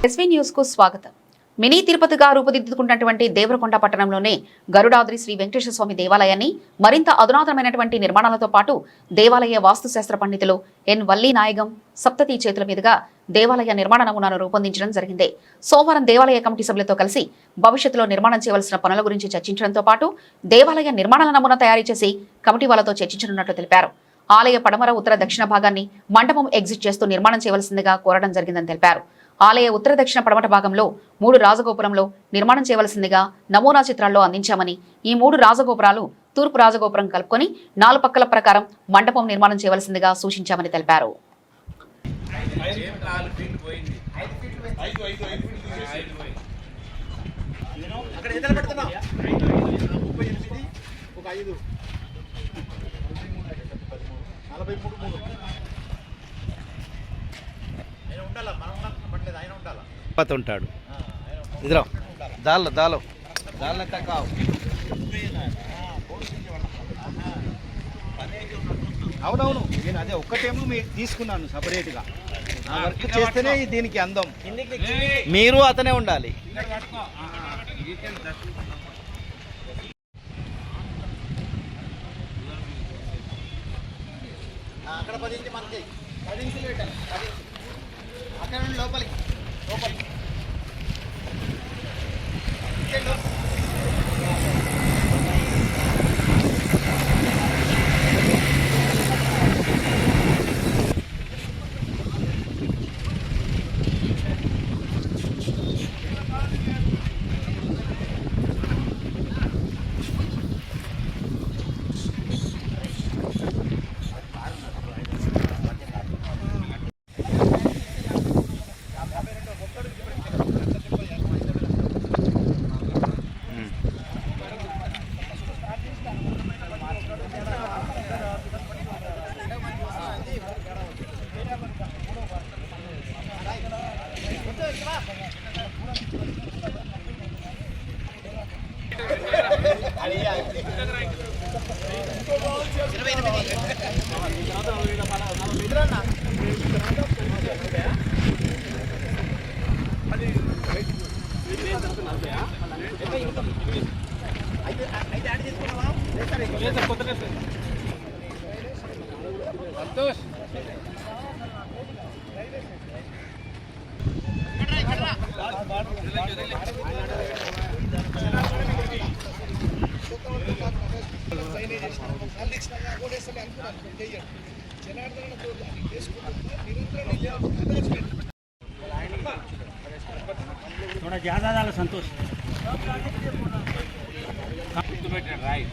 SV news కు స్వాగతం. Mini తిరుపతిగా రూపుదిద్దుకున్నటువంటి Devarakonda పట్టణంలోనే Garudadri Shri Venkateswara స్వామి దేవాలయాన్ని మరింత అధునాతనమైనటువంటి నిర్మాణాలతో పాటు దేవాలయ వాస్తుశాస్త్ర పండితులు ఎన్ వల్లి నాయగం సప్తతి చేతుల మీదుగా దేవాలయ నిర్మాణ నమూనాను రూపొందించడం జరిగింది. సోమవారం దేవాలయ కమిటీ సభ్యులతో కలిసి భవిష్యత్తులో నిర్మాణం చేయవలసిన పనుల గురించి చర్చించడంతో పాటు దేవాలయ నిర్మాణాల నమూనా తయారు చేసి కమిటీ వాళ్ళతో చర్చించనున్నట్లు తెలిపారు. ఆలయ పడమర ఉత్తర దక్షిణ భాగాన్ని మండపం ఎగ్జిట్ చేస్తూ నిర్మాణం చేయవలసిందిగా కోరడం జరిగిందని తెలిపారు. ఆలయ ఉత్తర దక్షిణ పడమట భాగంలో 3 రాజగోపురంలో నిర్మాణం చేయవలసిందిగా నమూనా చిత్రాల్లో అందించామని, ఈ 3 రాజగోపురాలు తూర్పు రాజగోపురం కలుపుకొని 4 పక్కల ప్రకారం మండపం నిర్మాణం చేయవలసిందిగా సూచించామని తెలిపారు. ఉంటాడు ఇదిలో దాల్లో దాలో దాల్లో తక్కువ అవునవును. నేను అదే ఒక్కటేమో మీకు తీసుకున్నాను సపరేట్గా. నా వర్క్ చేస్తేనే దీనికి అందం. మీరు అతనే ఉండాలి. అక్కడ 10 ఇంచు మనకి 10 ఇంచులు పెట్టాలి. అక్కడ నుండి లోపలికి సంతోష్ थोड़ा ज़्यादा डालो संतोष. राइट